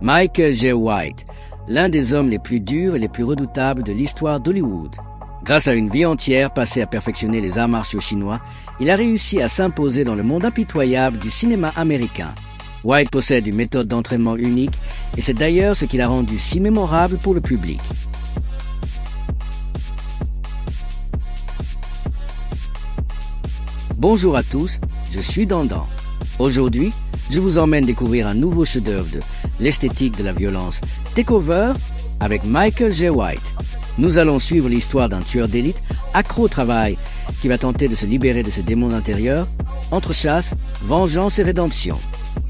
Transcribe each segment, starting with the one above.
Michael Jai White, l'un des hommes les plus durs et les plus redoutables de l'histoire d'Hollywood. Grâce à une vie entière passée à perfectionner les arts martiaux chinois, il a réussi à s'imposer dans le monde impitoyable du cinéma américain. White possède une méthode d'entraînement unique et c'est d'ailleurs ce qui l'a rendu si mémorable pour le public. Bonjour à tous, je suis Dandan. Aujourd'hui, je vous emmène découvrir un nouveau chef-d'œuvre de l'esthétique de la violence, Takeover, avec Michael Jai White. Nous allons suivre l'histoire d'un tueur d'élite accro au travail qui va tenter de se libérer de ses démons intérieurs, entre chasse, vengeance et rédemption.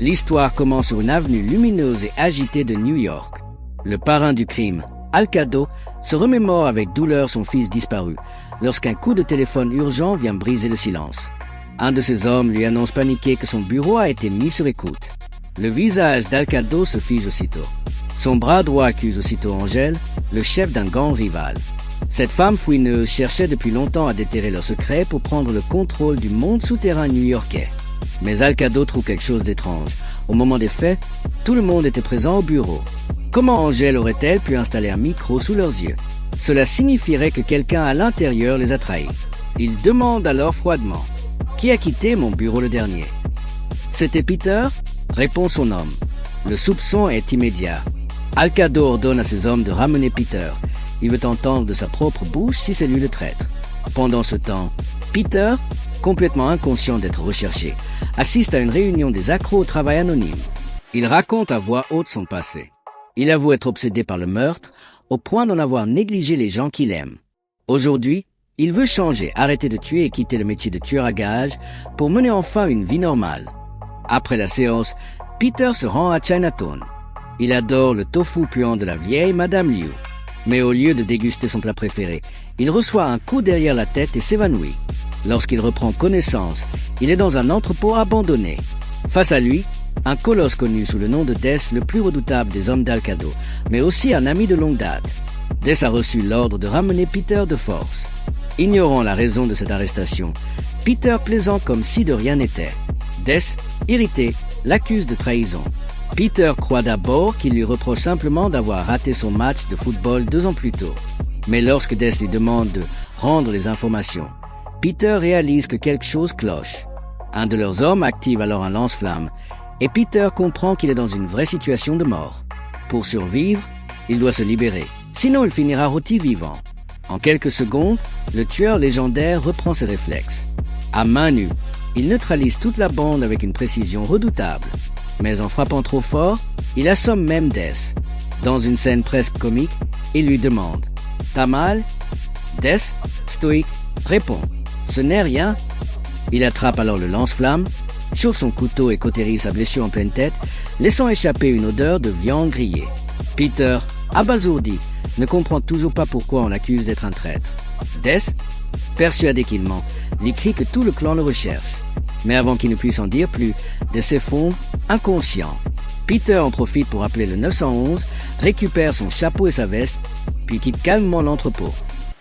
L'histoire commence sur une avenue lumineuse et agitée de New York. Le parrain du crime, Al Qaado, se remémore avec douleur son fils disparu lorsqu'un coup de téléphone urgent vient briser le silence. Un de ses hommes lui annonce paniqué que son bureau a été mis sur écoute. Le visage d'Al Qaado se fige aussitôt. Son bras droit accuse aussitôt Angel, le chef d'un gang rival. Cette femme fouineuse cherchait depuis longtemps à déterrer leur secret pour prendre le contrôle du monde souterrain new-yorkais. Mais Al Qaado trouve quelque chose d'étrange. Au moment des faits, tout le monde était présent au bureau. Comment Angel aurait-elle pu installer un micro sous leurs yeux? Cela signifierait que quelqu'un à l'intérieur les a trahis. Il demande alors froidement: « Qui a quitté mon bureau le dernier ?» « C'était Peter ?» répond son homme. Le soupçon est immédiat. Al Qaado ordonne à ses hommes de ramener Peter. Il veut entendre de sa propre bouche si c'est lui le traître. Pendant ce temps, Peter, complètement inconscient d'être recherché, assiste à une réunion des accros au travail anonyme. Il raconte à voix haute son passé. Il avoue être obsédé par le meurtre, au point d'en avoir négligé les gens qu'il aime. Aujourd'hui, il veut changer, arrêter de tuer et quitter le métier de tueur à gages pour mener enfin une vie normale. Après la séance, Peter se rend à Chinatown. Il adore le tofu puant de la vieille Madame Liu. Mais au lieu de déguster son plat préféré, il reçoit un coup derrière la tête et s'évanouit. Lorsqu'il reprend connaissance, il est dans un entrepôt abandonné. Face à lui, un colosse connu sous le nom de Death, le plus redoutable des hommes d'Al Qaado, mais aussi un ami de longue date. Death a reçu l'ordre de ramener Peter de force. Ignorant la raison de cette arrestation, Peter plaisante comme si de rien n'était. Death, irrité, l'accuse de trahison. Peter croit d'abord qu'il lui reproche simplement d'avoir raté son match de football 2 ans plus tôt. Mais lorsque Death lui demande de rendre les informations, Peter réalise que quelque chose cloche. Un de leurs hommes active alors un lance-flamme et Peter comprend qu'il est dans une vraie situation de mort. Pour survivre, il doit se libérer, sinon il finira rôti vivant. En quelques secondes, le tueur légendaire reprend ses réflexes. À main nue, il neutralise toute la bande avec une précision redoutable. Mais en frappant trop fort, il assomme même Death. Dans une scène presque comique, il lui demande: « T'as mal ?» Death, stoïque, répond: « Ce n'est rien. » Il attrape alors le lance-flamme, chauffe son couteau et cautérise sa blessure en pleine tête, laissant échapper une odeur de viande grillée. Peter, abasourdi, ne comprend toujours pas pourquoi on l'accuse d'être un traître. Death, persuadé qu'il ment, lui crie que tout le clan le recherche. Mais avant qu'il ne puisse en dire plus, Death s'effondre, inconscient. Peter en profite pour appeler le 911, récupère son chapeau et sa veste, puis quitte calmement l'entrepôt.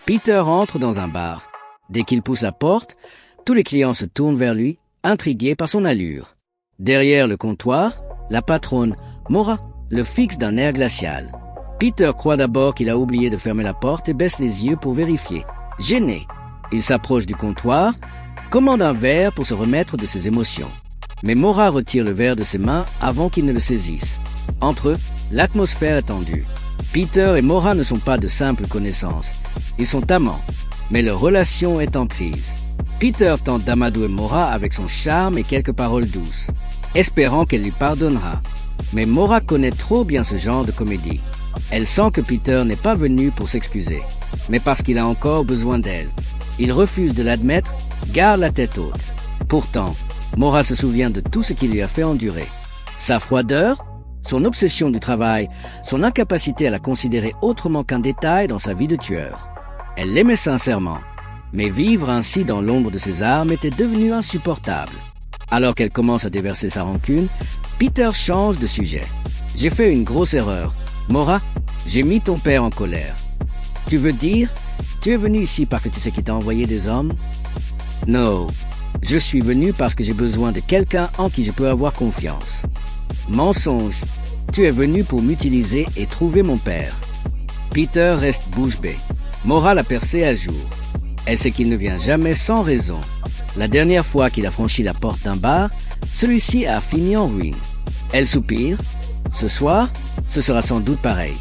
Peter entre dans un bar. Dès qu'il pousse la porte, tous les clients se tournent vers lui, intrigués par son allure. Derrière le comptoir, la patronne, Mora, le fixe d'un air glacial. Peter croit d'abord qu'il a oublié de fermer la porte et baisse les yeux pour vérifier. Gêné, il s'approche du comptoir, commande un verre pour se remettre de ses émotions. Mais Mora retire le verre de ses mains avant qu'il ne le saisisse. Entre eux, l'atmosphère est tendue. Peter et Mora ne sont pas de simples connaissances. Ils sont amants, mais leur relation est en crise. Peter tente d'amadouer Mora avec son charme et quelques paroles douces, espérant qu'elle lui pardonnera. Mais Mora connaît trop bien ce genre de comédie. Elle sent que Peter n'est pas venu pour s'excuser, mais parce qu'il a encore besoin d'elle. Il refuse de l'admettre, garde la tête haute. Pourtant, Mora se souvient de tout ce qu'il lui a fait endurer. Sa froideur, son obsession du travail, son incapacité à la considérer autrement qu'un détail dans sa vie de tueur. Elle l'aimait sincèrement, mais vivre ainsi dans l'ombre de ses armes était devenu insupportable. Alors qu'elle commence à déverser sa rancune, Peter change de sujet. « J'ai fait une grosse erreur. Mora, j'ai mis ton père en colère. Tu veux dire, tu es venu ici parce que tu sais qu'il t'a envoyé des hommes? Non, je suis venu parce que j'ai besoin de quelqu'un en qui je peux avoir confiance. Mensonge. Tu es venu pour m'utiliser et trouver mon père. Peter reste bouche bée. Maura l'a percé à jour. Elle sait qu'il ne vient jamais sans raison. La dernière fois qu'il a franchi la porte d'un bar, celui-ci a fini en ruine. Elle soupire. Ce soir, ce sera sans doute pareil.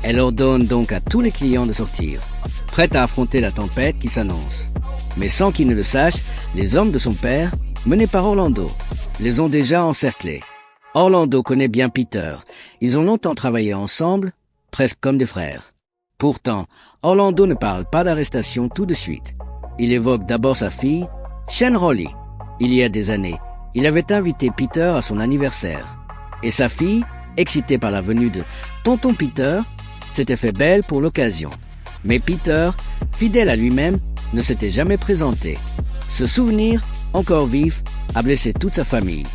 Elle ordonne donc à tous les clients de sortir, prête à affronter la tempête qui s'annonce. Mais sans qu'il ne le sache, les hommes de son père, menés par Orlando, les ont déjà encerclés. Orlando connaît bien Peter. Ils ont longtemps travaillé ensemble, presque comme des frères. Pourtant, Orlando ne parle pas d'arrestation tout de suite. Il évoque d'abord sa fille, Shane Rowley. Il y a des années, il avait invité Peter à son anniversaire. Et sa fille, excitée par la venue de Tonton Peter, s'était fait belle pour l'occasion. Mais Peter, fidèle à lui-même, ne s'était jamais présenté. Ce souvenir, encore vif, a blessé toute sa famille.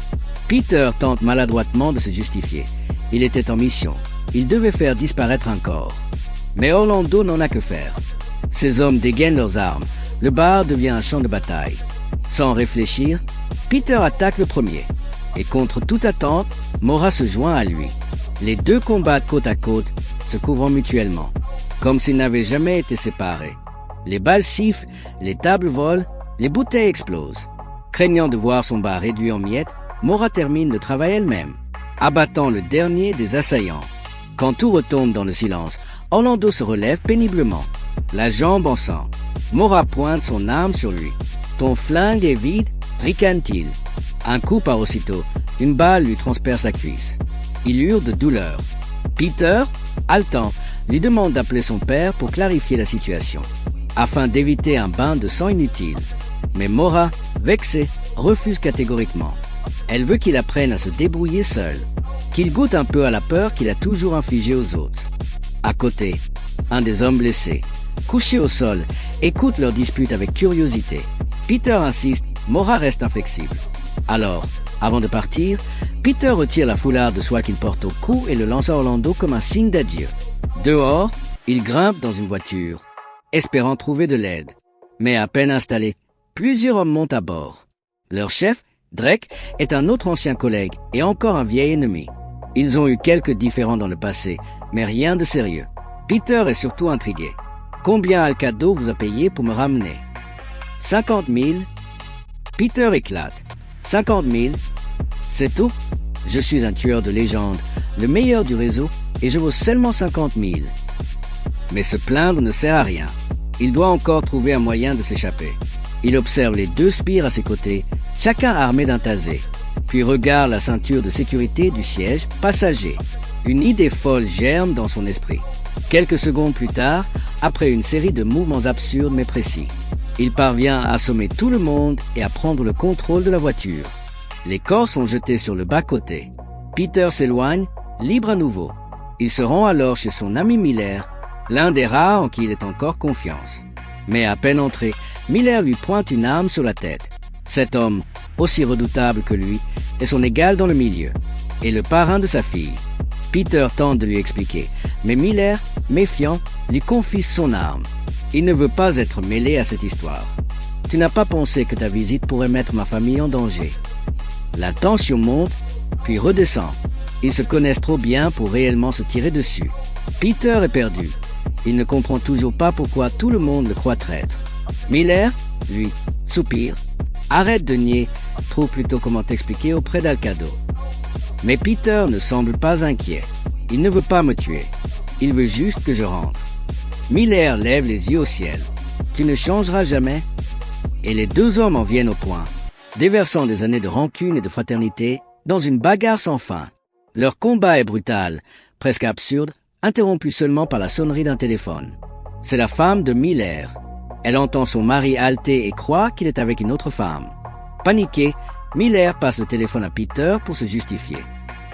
Peter tente maladroitement de se justifier. Il était en mission. Il devait faire disparaître un corps. Mais Orlando n'en a que faire. Ses hommes dégainent leurs armes. Le bar devient un champ de bataille. Sans réfléchir, Peter attaque le premier. Et contre toute attente, Maura se joint à lui. Les deux combattent côte à côte, se couvrant mutuellement, comme s'ils n'avaient jamais été séparés. Les balles sifflent, les tables volent, les bouteilles explosent. Craignant de voir son bar réduit en miettes, Maura termine le travail elle-même, abattant le dernier des assaillants. Quand tout retombe dans le silence, Orlando se relève péniblement, la jambe en sang. Maura pointe son arme sur lui. « Ton flingue est vide ?» ricane-t-il. Un coup part aussitôt, une balle lui transperce la cuisse. Il hurle de douleur. Peter, haletant, lui demande d'appeler son père pour clarifier la situation, afin d'éviter un bain de sang inutile. Mais Maura, vexée, refuse catégoriquement. Elle veut qu'il apprenne à se débrouiller seul, qu'il goûte un peu à la peur qu'il a toujours infligée aux autres. À côté, un des hommes blessés, couché au sol, écoute leur dispute avec curiosité. Peter insiste, Maura reste inflexible. Alors, avant de partir, Peter retire la foulard de soie qu'il porte au cou et le lance à Orlando comme un signe d'adieu. Dehors, il grimpe dans une voiture, espérant trouver de l'aide. Mais à peine installé, plusieurs hommes montent à bord. Leur chef, Drake, est un autre ancien collègue et encore un vieil ennemi. Ils ont eu quelques différends dans le passé, mais rien de sérieux. Peter est surtout intrigué. Combien Alcado vous a payé pour me ramener? 50 000. Peter éclate. 50 000. C'est tout? Je suis un tueur de légende, le meilleur du réseau, et je vaux seulement 50 000. Mais se plaindre ne sert à rien. Il doit encore trouver un moyen de s'échapper. Il observe les deux sbires à ses côtés, chacun armé d'un tasé, puis regarde la ceinture de sécurité du siège passager. Une idée folle germe dans son esprit. Quelques secondes plus tard, après une série de mouvements absurdes mais précis, il parvient à assommer tout le monde et à prendre le contrôle de la voiture. Les corps sont jetés sur le bas-côté. Peter s'éloigne, libre à nouveau. Il se rend alors chez son ami Miller, l'un des rares en qui il ait encore confiance. Mais à peine entré, Miller lui pointe une arme sur la tête. Cet homme, aussi redoutable que lui, est son égal dans le milieu, et le parrain de sa fille. Peter tente de lui expliquer, mais Miller, méfiant, lui confisque son arme. Il ne veut pas être mêlé à cette histoire. Tu n'as pas pensé que ta visite pourrait mettre ma famille en danger. La tension monte, puis redescend. Ils se connaissent trop bien pour réellement se tirer dessus. Peter est perdu. Il ne comprend toujours pas pourquoi tout le monde le croit traître. Miller, lui, soupire, arrête de nier, trouve plutôt comment t'expliquer auprès d'Alcado. Mais Peter ne semble pas inquiet. Il ne veut pas me tuer. Il veut juste que je rentre. Miller lève les yeux au ciel. Tu ne changeras jamais? Et les deux hommes en viennent au point, déversant des années de rancune et de fraternité dans une bagarre sans fin. Leur combat est brutal, presque absurde, interrompu seulement par la sonnerie d'un téléphone. C'est la femme de Miller. Elle entend son mari halter et croit qu'il est avec une autre femme. Paniqué, Miller passe le téléphone à Peter pour se justifier.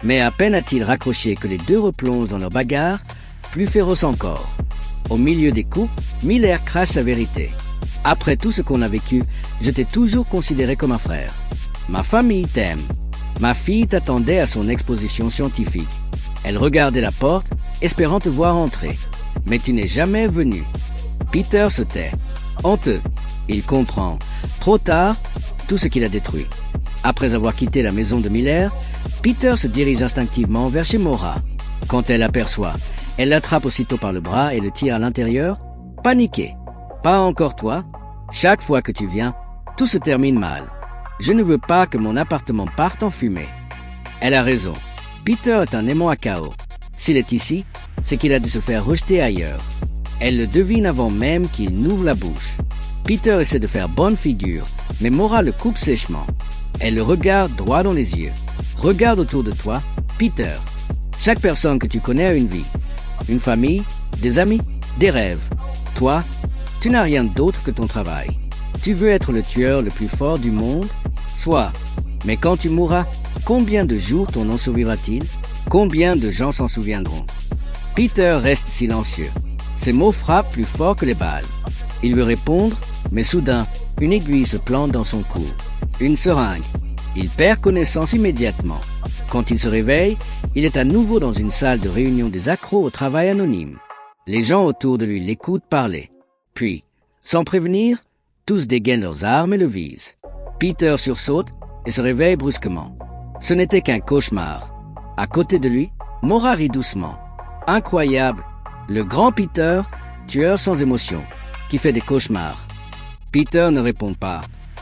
Mais à peine a-t-il raccroché que les deux replongent dans leur bagarre, plus féroce encore. Au milieu des coups, Miller crache sa vérité. Après tout ce qu'on a vécu, je t'ai toujours considéré comme un frère. Ma famille t'aime. Ma fille t'attendait à son exposition scientifique. Elle regardait la porte, espérant te voir entrer. Mais tu n'es jamais venu. Peter se tait. Honteux. Il comprend. Trop tard, tout ce qu'il a détruit. Après avoir quitté la maison de Miller, Peter se dirige instinctivement vers chez Maura. Quand elle l'aperçoit, elle l'attrape aussitôt par le bras et le tire à l'intérieur, paniquée. « Pas encore toi. Chaque fois que tu viens, tout se termine mal. Je ne veux pas que mon appartement parte en fumée. » Elle a raison. Peter est un aimant à chaos. S'il est ici, c'est qu'il a dû se faire rejeter ailleurs. Elle le devine avant même qu'il n'ouvre la bouche. Peter essaie de faire bonne figure, mais Maura le coupe sèchement. Elle le regarde droit dans les yeux. Regarde autour de toi, Peter. Chaque personne que tu connais a une vie. Une famille, des amis, des rêves. Toi, tu n'as rien d'autre que ton travail. Tu veux être le tueur le plus fort du monde? Sois. Mais quand tu mourras, combien de jours ton nom survivra-t-il? Combien de gens s'en souviendront? Peter reste silencieux. Ses mots frappent plus fort que les balles. Il veut répondre, mais soudain, une aiguille se plante dans son cou. Une seringue. Il perd connaissance immédiatement. Quand il se réveille, il est à nouveau dans une salle de réunion des accros au travail anonyme. Les gens autour de lui l'écoutent parler. Puis, sans prévenir, tous dégainent leurs armes et le visent. Peter sursaute et se réveille brusquement. Ce n'était qu'un cauchemar. À côté de lui, Maura rit doucement. Incroyable, le grand Peter, tueur sans émotion, qui fait des cauchemars. Peter ne répond pas.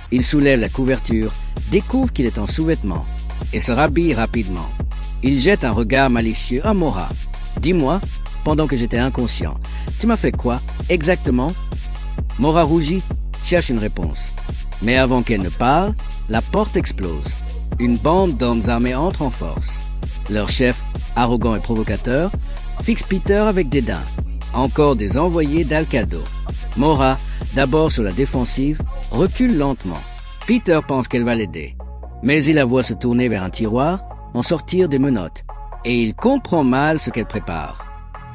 Il soulève la couverture, découvre qu'il est en sous-vêtements et se rhabille rapidement. Il jette un regard malicieux à Maura. « Dis-moi, pendant que j'étais inconscient, tu m'as fait quoi, exactement ?» Maura rougit, cherche une réponse. Mais avant qu'elle ne parle, la porte explose. Une bande d'hommes armés entre en force. Leur chef, arrogant et provocateur, fixe Peter avec dédain. Encore des envoyés d'Al-Cadeau. Maura, d'abord sur la défensive, recule lentement. Peter pense qu'elle va l'aider. Mais il la voit se tourner vers un tiroir, en sortir des menottes. Et il comprend mal ce qu'elle prépare.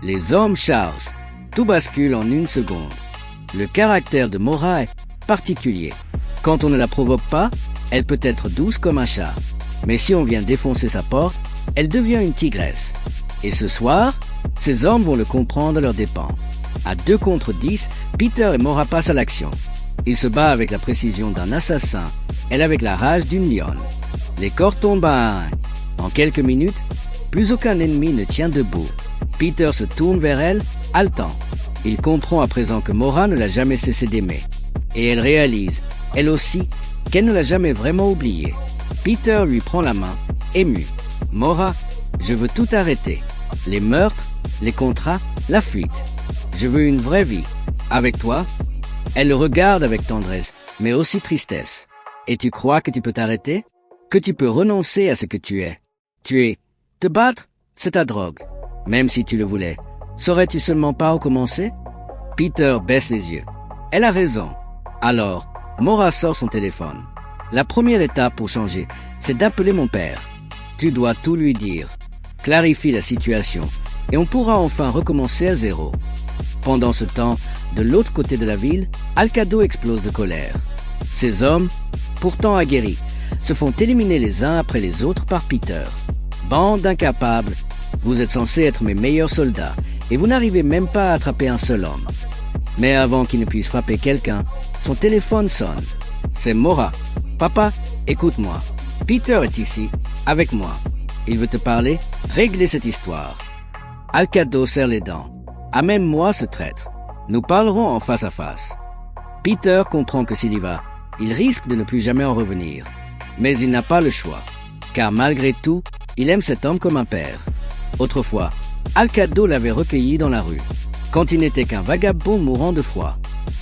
Les hommes chargent. Tout bascule en une seconde. Le caractère de Maura est particulier. Quand on ne la provoque pas, elle peut être douce comme un chat. Mais si on vient défoncer sa porte, elle devient une tigresse. Et ce soir, ces hommes vont le comprendre à leurs dépens. À 2 contre 10, Peter et Maura passent à l'action. Il se bat avec la précision d'un assassin, elle avec la rage d'une lionne. Les corps tombent à un. En quelques minutes, plus aucun ennemi ne tient debout. Peter se tourne vers elle, haletant. Il comprend à présent que Maura ne l'a jamais cessé d'aimer. Et elle réalise, elle aussi, qu'elle ne l'a jamais vraiment oublié. Peter lui prend la main, ému. « Maura, je veux tout arrêter. Les meurtres, les contrats, la fuite. Je veux une vraie vie. Avec toi ?» Elle le regarde avec tendresse, mais aussi tristesse. « Et tu crois que tu peux t'arrêter? Que tu peux renoncer à ce que tu es? Te battre, c'est ta drogue. Même si tu le voulais, saurais-tu seulement pas recommencer ?» Peter baisse les yeux. Elle a raison. Alors, Maura sort son téléphone. La première étape pour changer, c'est d'appeler mon père. Tu dois tout lui dire. Clarifie la situation et on pourra enfin recommencer à zéro. Pendant ce temps, de l'autre côté de la ville, Al-Cadeau explose de colère. Ces hommes, pourtant aguerris, se font éliminer les uns après les autres par Peter. Bande d'incapables, vous êtes censés être mes meilleurs soldats et vous n'arrivez même pas à attraper un seul homme. Mais avant qu'il ne puisse frapper quelqu'un, son téléphone sonne. C'est Maura. Papa, écoute-moi. Peter est ici, avec moi. Il veut te parler, régler cette histoire. Al-Cadeau serre les dents. Amène-moi ce traître. Nous parlerons en face à face. Peter comprend que s'il y va, il risque de ne plus jamais en revenir. Mais il n'a pas le choix. Car malgré tout, il aime cet homme comme un père. Autrefois, Al-Cadeau l'avait recueilli dans la rue, quand il n'était qu'un vagabond mourant de froid.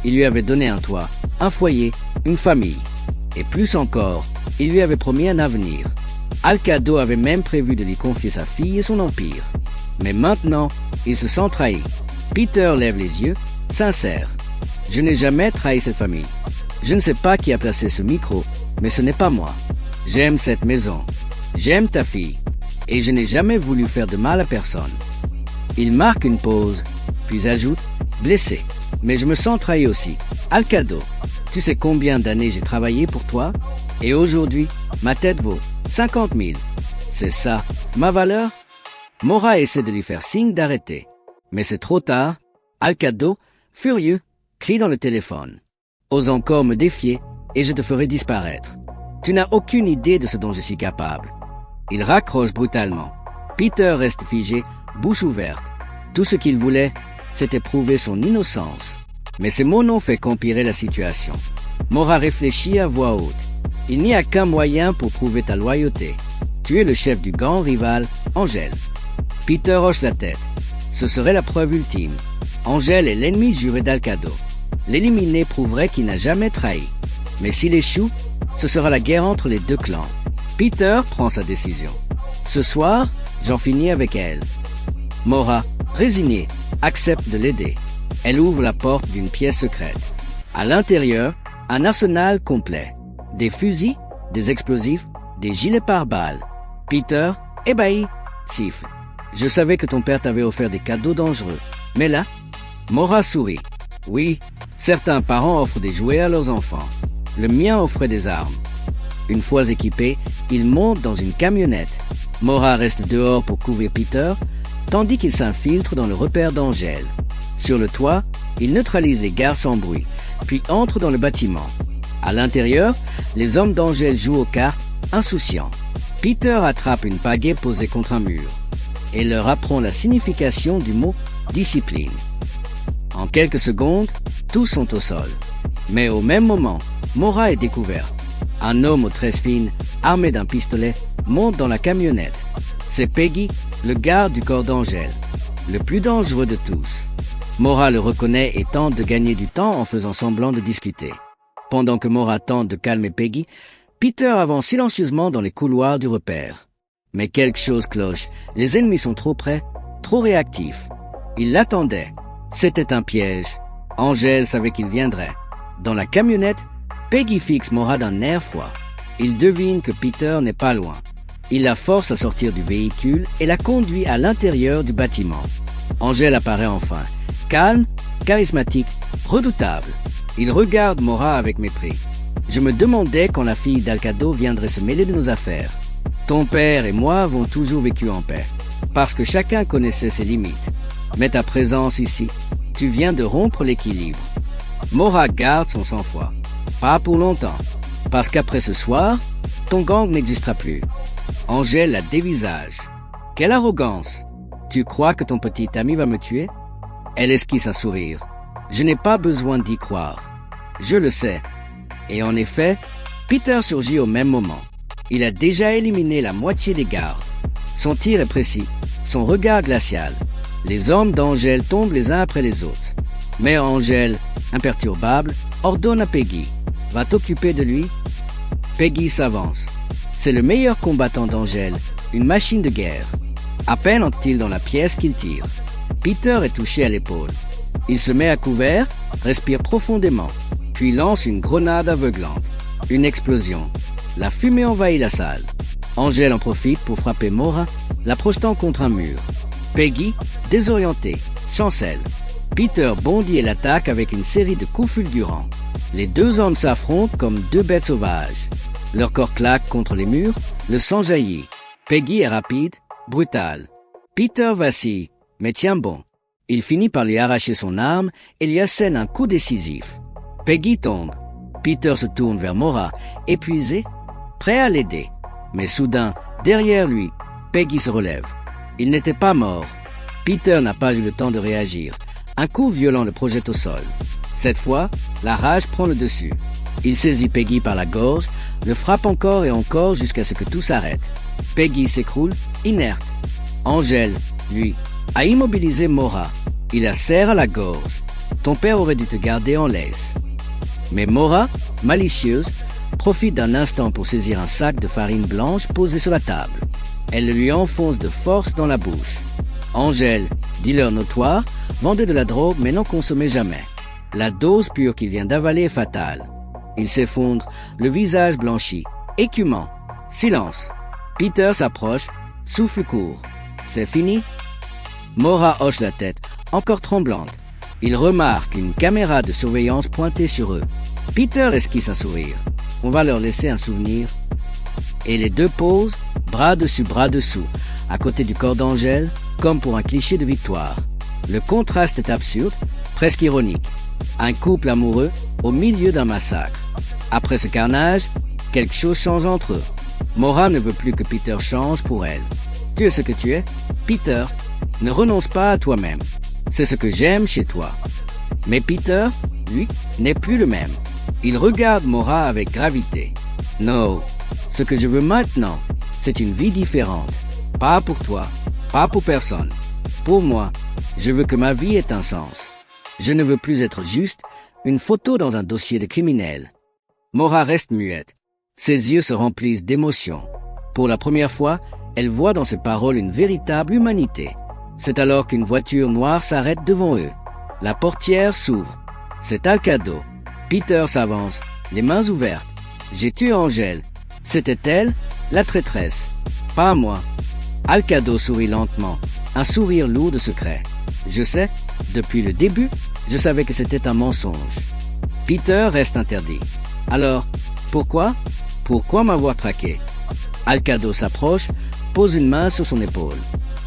Il lui avait donné un toit, un foyer, une famille. Et plus encore, il lui avait promis un avenir. Al-Cadeau avait même prévu de lui confier sa fille et son empire. Mais maintenant, il se sent trahi. Peter lève les yeux, sincère. « Je n'ai jamais trahi cette famille. Je ne sais pas qui a placé ce micro, mais ce n'est pas moi. J'aime cette maison. J'aime ta fille. Et je n'ai jamais voulu faire de mal à personne. » Il marque une pause, puis ajoute « blessé. Mais je me sens trahi aussi. Al-Cadeau, tu sais combien d'années j'ai travaillé pour toi? Et aujourd'hui, ma tête vaut 50 000. C'est ça, ma valeur? » Maura essaie de lui faire signe d'arrêter. Mais c'est trop tard. Al-Cadeau, furieux, crie dans le téléphone. « Ose encore me défier et je te ferai disparaître. » Tu n'as aucune idée de ce dont je suis capable. Il raccroche brutalement. Peter reste figé, bouche ouverte. Tout ce qu'il voulait, c'était prouver son innocence. Mais ces mots n'ont fait qu'empirer la situation. Maura réfléchit à voix haute. Il n'y a qu'un moyen pour prouver ta loyauté. Tu es le chef du gang rival, Angel. Peter hoche la tête. Ce serait la preuve ultime. Angel est l'ennemi juré d'Alcado. L'éliminer prouverait qu'il n'a jamais trahi. Mais s'il échoue, ce sera la guerre entre les deux clans. Peter prend sa décision. Ce soir, j'en finis avec elle. Maura, résignée, accepte de l'aider. Elle ouvre la porte d'une pièce secrète. À l'intérieur, un arsenal complet. Des fusils, des explosifs, des gilets pare-balles. Peter, ébahi, siffle. Je savais que ton père t'avait offert des cadeaux dangereux. Mais là, Maura sourit. Oui, certains parents offrent des jouets à leurs enfants. Le mien offrait des armes. Une fois équipé, il monte dans une camionnette. Maura reste dehors pour couvrir Peter, tandis qu'il s'infiltre dans le repère d'Angel. Sur le toit, il neutralise les gardes sans bruit, puis entre dans le bâtiment. À l'intérieur, les hommes d'Angel jouent aux cartes, insouciants. Peter attrape une pagaie posée contre un mur et leur apprend la signification du mot « discipline ». En quelques secondes, tous sont au sol. Mais au même moment, Maura est découverte. Un homme aux tresses fines, armé d'un pistolet, monte dans la camionnette. C'est Peggy, le garde du corps d'Angel, le plus dangereux de tous. Maura le reconnaît et tente de gagner du temps en faisant semblant de discuter. Pendant que Maura tente de calmer Peggy, Peter avance silencieusement dans les couloirs du repère. Mais quelque chose cloche. Les ennemis sont trop près, trop réactifs. Ils l'attendaient. C'était un piège. Angel savait qu'il viendrait. Dans la camionnette, Peggy fixe Maura d'un air froid. Il devine que Peter n'est pas loin. Il la force à sortir du véhicule et la conduit à l'intérieur du bâtiment. Angel apparaît enfin. Calme, charismatique, redoutable. Il regarde Maura avec mépris. Je me demandais quand la fille d'Alcado viendrait se mêler de nos affaires. Ton père et moi avons toujours vécu en paix, parce que chacun connaissait ses limites. Mais ta présence ici, tu viens de rompre l'équilibre. Maura garde son sang-froid. Pas pour longtemps, parce qu'après ce soir, ton gang n'existera plus. Angel la dévisage. Quelle arrogance! Tu crois que ton petit ami va me tuer? Elle esquisse un sourire. Je n'ai pas besoin d'y croire. Je le sais. Et en effet, Peter surgit au même moment. Il a déjà éliminé la moitié des gardes. Son tir est précis, son regard glacial. Les hommes d'Angel tombent les uns après les autres. Mais Angel, imperturbable, ordonne à Peggy. Va t'occuper de lui. Peggy s'avance. C'est le meilleur combattant d'Angel, une machine de guerre. À peine entre-t-il dans la pièce qu'il tire. Peter est touché à l'épaule. Il se met à couvert, respire profondément, puis lance une grenade aveuglante. Une explosion. La fumée envahit la salle. Angel en profite pour frapper Maura, la projetant contre un mur. Peggy, désorientée, chancelle. Peter bondit et l'attaque avec une série de coups fulgurants. Les deux hommes s'affrontent comme deux bêtes sauvages. Leur corps claque contre les murs, le sang jaillit. Peggy est rapide, brutale. Peter vacille, mais tient bon. Il finit par lui arracher son arme et lui assène un coup décisif. Peggy tombe. Peter se tourne vers Maura, épuisé, prêt à l'aider. Mais soudain, derrière lui, Peggy se relève. Il n'était pas mort. Peter n'a pas eu le temps de réagir. Un coup violent le projette au sol. Cette fois, la rage prend le dessus. Il saisit Peggy par la gorge, le frappe encore et encore jusqu'à ce que tout s'arrête. Peggy s'écroule, inerte. Angel, lui, a immobilisé Maura. Il la serre à la gorge. Ton père aurait dû te garder en laisse. Mais Maura, malicieuse, profite d'un instant pour saisir un sac de farine blanche posé sur la table. Elle le lui enfonce de force dans la bouche. Angel, dealer notoire, vendait de la drogue mais n'en consommait jamais. La dose pure qu'il vient d'avaler est fatale. Il s'effondre, le visage blanchi, écumant. Silence. Peter s'approche, souffle court. C'est fini? Maura hoche la tête, encore tremblante. Il remarque une caméra de surveillance pointée sur eux. Peter esquisse un sourire. On va leur laisser un souvenir. Et les deux posent, bras dessus, bras dessous, à côté du corps d'Angel, comme pour un cliché de victoire. Le contraste est absurde, presque ironique. Un couple amoureux au milieu d'un massacre. Après ce carnage, Quelque chose change entre eux. Maura ne veut plus que Peter change pour elle. Tu es ce que tu es. Peter, ne renonce pas à toi-même. C'est ce que j'aime chez toi. Mais Peter, lui, n'est plus le même. Il regarde Maura avec gravité. Non, ce que je veux maintenant, c'est une vie différente. Pas pour toi, pas pour personne. Pour moi, je veux que ma vie ait un sens. Je ne veux plus être juste une photo dans un dossier de criminel. Maura reste muette. Ses yeux se remplissent d'émotion. Pour la première fois, elle voit dans ses paroles une véritable humanité. C'est alors qu'une voiture noire s'arrête devant eux. La portière s'ouvre. C'est Alcado. Peter s'avance, les mains ouvertes. J'ai tué Angèle. C'était elle, la traîtresse. Pas moi. Alcado sourit lentement, un sourire lourd de secret. Je sais, depuis le début, je savais que c'était un mensonge. Peter reste interdit. Alors, pourquoi m'avoir traqué? Alcado s'approche, pose une main sur son épaule.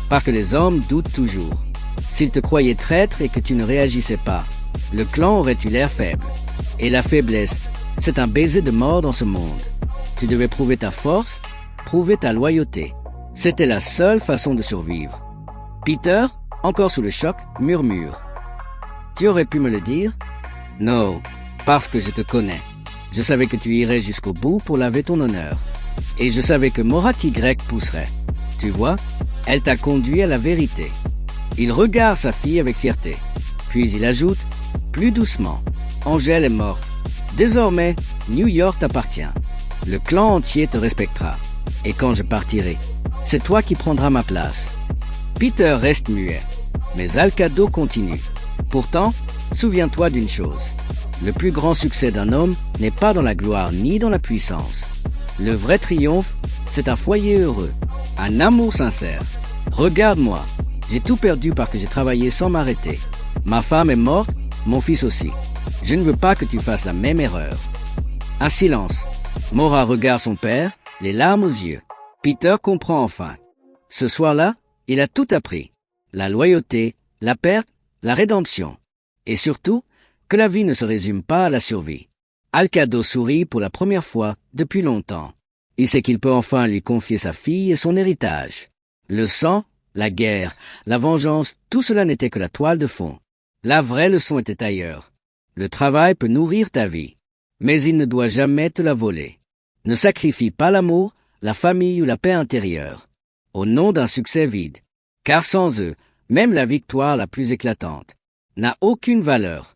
Parce que les hommes doutent toujours. S'ils te croyaient traître et que tu ne réagissais pas, le clan aurait eu l'air faible. Et la faiblesse, c'est un baiser de mort dans ce monde. Tu devais prouver ta force, prouver ta loyauté. C'était la seule façon de survivre. Peter, encore sous le choc, murmure. Tu aurais pu me le dire? Non, parce que je te connais. Je savais que tu irais jusqu'au bout pour laver ton honneur. Et je savais que Maura Tigrec pousserait. Tu vois, elle t'a conduit à la vérité. Il regarde sa fille avec fierté. Puis il ajoute, plus doucement, Angèle est morte. Désormais, New York t'appartient. Le clan entier te respectera. Et quand je partirai, c'est toi qui prendras ma place. Peter reste muet, mais Alcado continue. Pourtant, souviens-toi d'une chose. Le plus grand succès d'un homme n'est pas dans la gloire ni dans la puissance. Le vrai triomphe, c'est un foyer heureux, un amour sincère. Regarde-moi, j'ai tout perdu parce que j'ai travaillé sans m'arrêter. Ma femme est morte, mon fils aussi. Je ne veux pas que tu fasses la même erreur. Un silence. Maura regarde son père, les larmes aux yeux. Peter comprend enfin. Ce soir-là, il a tout appris. La loyauté, la perte, la rédemption. Et surtout, que la vie ne se résume pas à la survie. Alcado sourit pour la première fois depuis longtemps. Il sait qu'il peut enfin lui confier sa fille et son héritage. Le sang, la guerre, la vengeance, tout cela n'était que la toile de fond. La vraie leçon était ailleurs. Le travail peut nourrir ta vie, mais il ne doit jamais te la voler. Ne sacrifie pas l'amour, la famille ou la paix intérieure, au nom d'un succès vide. Car sans eux, même la victoire la plus éclatante n'a aucune valeur.